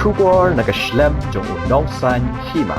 Kubor nakaslem jong unongsan hima.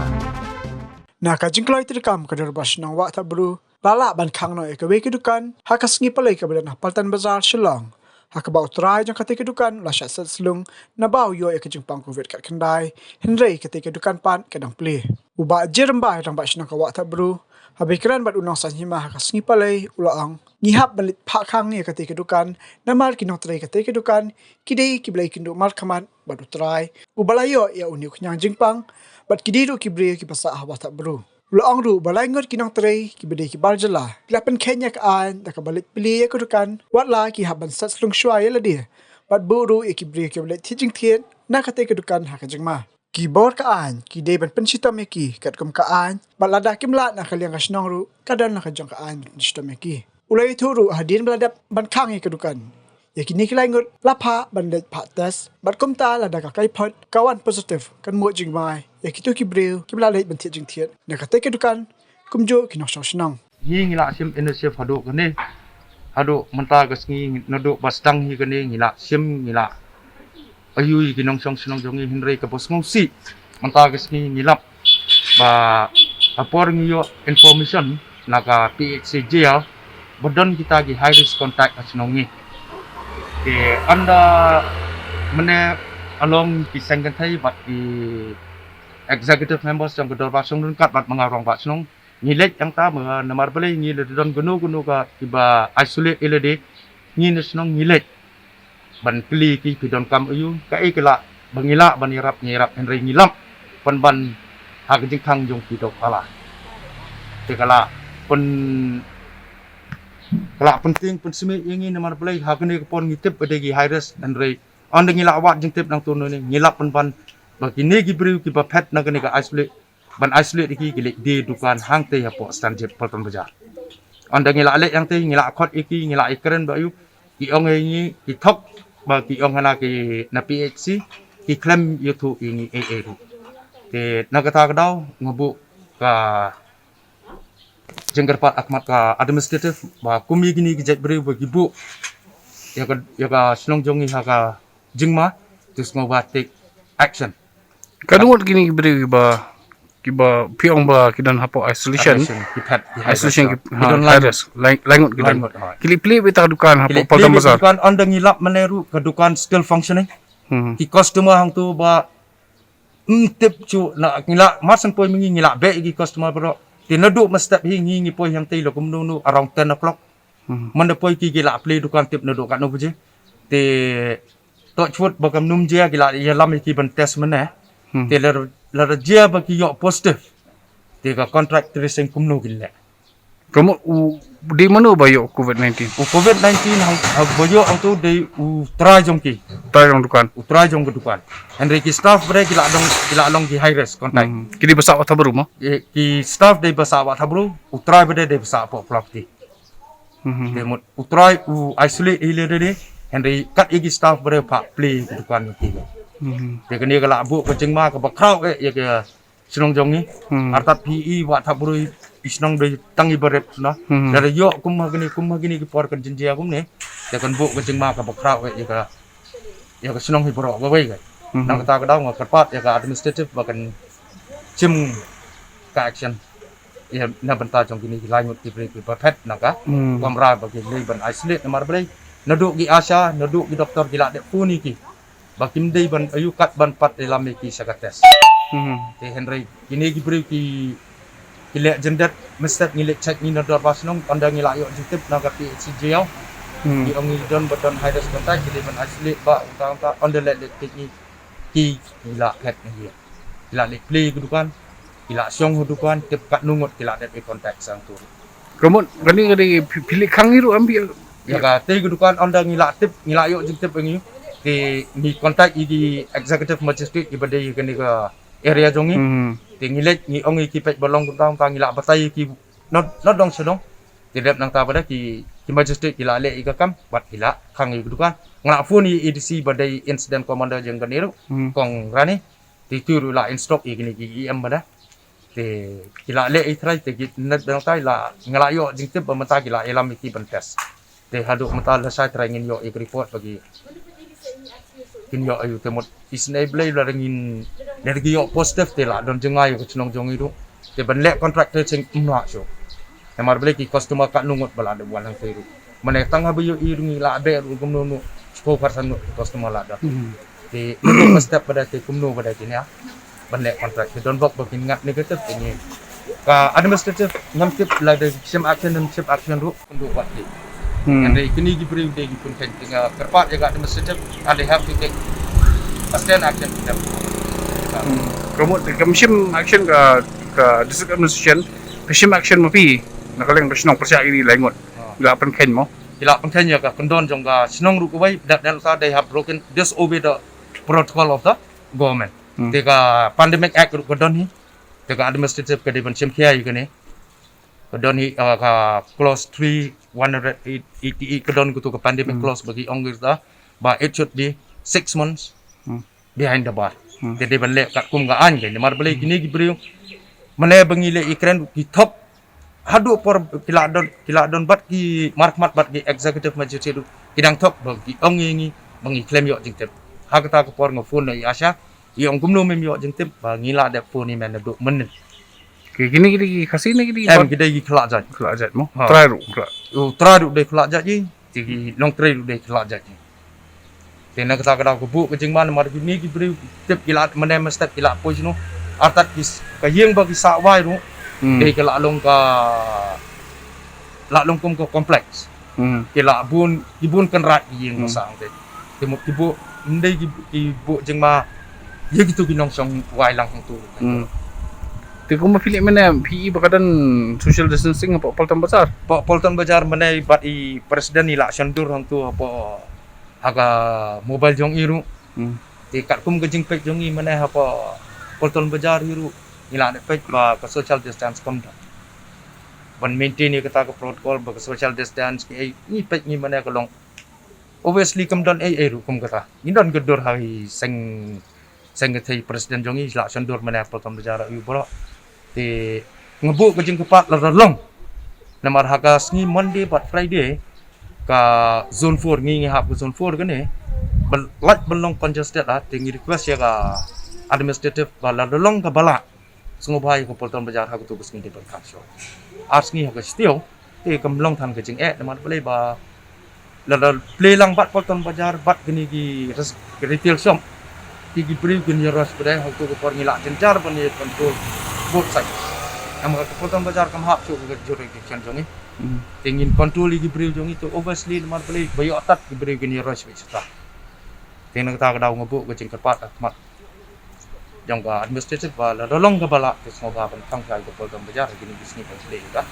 Nakajingklay terkam kaderbas ng wata bru lala ban khang no ekabe kedukan hakasngi palai ka badan Paltan Bazar Shillong hakabau trai jong kate kedukan la shat slung na bau yo ekajing pang covid kat kendai henrei kate kedukan pan kadang pli uba jeremba rang bas nang ka wata bru habikiran bat unong san hima hakasngi palai ulaang ngihap balit phak khang ni kate kedukan namal kinong trai kate kedukan kidei kiblai kindu mal kaman badu trai ubalayo ya uniu knyang jingpang bat kidiru kibre ki pasa wata bru Laang ru balai ngot kinong tray ki bede ki barjala pilapan Kenya ka an da ka balit pili ya kudukan watla ki haban sat slung shwa ya ladi bat buru e ki bre ki balit tijing tien na ka te kudukan ha ka jingma ki bor ka an ki de ban pensita me ki kat kum ka an balada kimla na kaliang kasnong ru kadal na ka jong ka an pensita me ki ulai thuru hadin baladap ban khang e kudukan ya kini kilai ngot lapha bandet pha test bat kumta la da ka kai phot kawan positive kan mo jingmai ya kitu ki breu ki bla leit ban thi jing thiet na ka te ke dukan kumjo ki nok snang hi ngila sim initiative hadu kene hadu menta gasngi nadu bastang hi kene ngila sim ngila ayui kinong song snong jongi hinrei ka bosngong si menta gasngi ngilap ba apor ngiyo information naga PHCJ bodon kita gi high risk contact asnongi anda mene along pisang thai bat di executive members yang gedor basong dun kat bat mengarong basong ngilek yang ta namar bele ngile don gunu ka tiba isolate ilade ngine snong ngilek ban pli ki pidon kam ayu ka ikla bangila banirap ngirap henry ngilam ban hak jingkhang jong pidok ala tekala Kelak penting pensemi ingin namar belai hakni kepon ngitip pedegi high-risk henry on ngila awat jengtip nang tunu ni ngilap pan bagi ni gibri ki bapet nang ni ka isolate ban isolate iki gilik di dukan hang te hapo stanjip Paltan Bazar on ngila alek yang te ngila khot iki ngila ikren ba yu ki ong ngi ki thok ba ki ong hana ki na PHC ki claim youtube ini AA tu te nagata kadau ngabu ka jenggar pat akmat ka administrative ba kumi gini gijat beri bagi bu ya ka slong jongi haka jingma terus ngoba take action kadungot gini beri ba kiba piong ba kidan hapo isolation isolation kidan langut kidan kili pli beta dukan hapo Paltan Bazar dukan on ngilap meneru ke dukan still functioning ki customer hang tu ba tip cu na ngila masan poi mingi ngila be gi customer bro tinaduk mestap hingi poi yang tei lo kumnu around 10 o'clock manda poi ki gila play dukan tip naduk kat no buje te to chut bagam num je gila ya lam ki ban test mena te la je bagi yo positive te ka contract tracing kumnu gila kamu di mana ba yo COVID-19 hang boyo ang tu de try jong ki try jong dukan try jong dukan Henry ki staff bre gila long ki high risk contact kini besar wata baru mo ki staff de basa wat habru utrai bede de basa po property demot utrai isolate ile de Henry kat igi staff bre pa play dukan ki de kene gala bu kecing ma ka bakrau ya ke sinong jongi artat PE wat habru isnong de tangi berep na dari yo kum gini ki por kan jinjia kum ne ya kan bu kecing ma ka bakrau ya ka sinong hi bro ba wei ga nang kata kadang kerpat ya ka administrative bahkan sim ka action ya na benta jong kini lanjut ki bre pet naka kamera bagi le ban isolate namar ble naduk gi asya naduk gi doktor gila de puni ki bakim dei ban ayu kat ban pat dalam ki sakates te Henry kini gi bre ki ile jendat mestet ngilek check ni nador pasnong anda ngila yo jitip naka PHCJ di ongi don beton high risk contact jadi ban isolate ba ta on the let ni ki gila het ni gila le play kedukan gila siong kedukan tip kat nungut gila det contact sang tu kamu gani pilih khang iru ambil ya ka te kedukan onda ngila tip ngila yo jing tip ngi ti ni contact di executive magistrate ibade gani ka area jongi ti ngilek ni ongi ki pek bolong tang ngila batai ki not dong sedong tidak nang ta pada ki magistrate gila le ikakam bat gila khang kedukan ngala phone EDC badai incident commander jeng kaniru kong rani ti turu la instruct igini gi em bada te gila le itrai te git net dang tai la ngala yo jing tip bamata gila elam ki ban test te haduk mata la sai training yo ik report bagi kin yo ayu temot isnai blai la ringin dari yo positif te la don jengai ko chnong jong itu te ban le contractor sing umna so emar blai ki customer ka nungot bala de walang teru mane tanga bu yo irungi la be ru gumno no ko parsan customer la da te no step pada te kumno pada tin ya ban le contractor don bok bakin ngat negatif ini ka administrative ngam tip la de sim action dan sip action ru untuk buat ni and kini gi beri de gi pun kan tinggal kerpat jaga administrative and they have to take a stand action to them Kamu sim action ka district administration sim action mo pi nakaleng personal persia ini langot ga pen ken mo ila pengkan ya ka kondon jong ga sinong ru ko bai that they have broken disobey the protocol of the government te ka pandemic act ru kondon ni te ka administrative ka de ban sim kia yu kene kondon ni ka clause 3 188 kondon ku to ka pandemic clause bagi ongir da but it should be 6 months behind the bar te de ban le kat kum ga an ke ni mar beli kini gi beri mane bangi le ikren ki top hadu por kila don bat ki markmat bat ki executive magistrate kidang top bagi ongi bangi claim yo jingtep hakata ko por ngofun ai asya iong kumno mem yo jingtep bangi la de phone ni men do men gini kasih ni gini em gidai gi khala jat mo try ru tra du de khala jat ji ti long tray du de khala jat ji tena kata kada ko bu ke jing man mar ni gi bri tep kila mene step kila pois no artat kis ka yeng bagi sa wai ru de kala long ka la long kum ko kompleks kila ibun kan rat yeng ko sang te temu ibu ndai ibu jeng ma ye gitu ginong song wai lang tu te ko mapili mana PE bakadan social distancing apa Polton Bazar Polton Bazar mana bat i presiden ni la syandur hang tu apa haga mobile jong iru te kat kum gejing pek jong i mana apa Polton Bazar iru ila ne pek ba ka social distance kom da ban maintain ni kata ka protocol ba social distance ki ni pek ni mana ka long obviously kam don ru kum kata ni don gedor hari seng thai presiden jong i la syandur mana Polton Bazar yu bro te ngebu gejing kepat la long namar haga sngi Monday but Friday ka zone 4 ngi hap zone 4 gane lat belong congested ah tingi request ya ka administrative bala long ka bala sungo bhai ko Polton Bazar ha ko tu besngi de berkasyo ars ngi ha ka still te kam long than gejing namar play ba la play lang bat Polton Bazar bat gini gi retail shop tigi bri gini ras pada ha ko por ngi la jenjar ban ye control both sides am ka Polton Bazar kam hap so ke jore ke chen jongi tingin control lagi beri jong itu obviously mar beli bayo atat beri gini ras wis ta tenang ta ka daw ngabuk ke cingkat mat jong ka administrative bala dolong ka bala ke semua ban tang ka Polton Bazar gini bisnis kan sele ka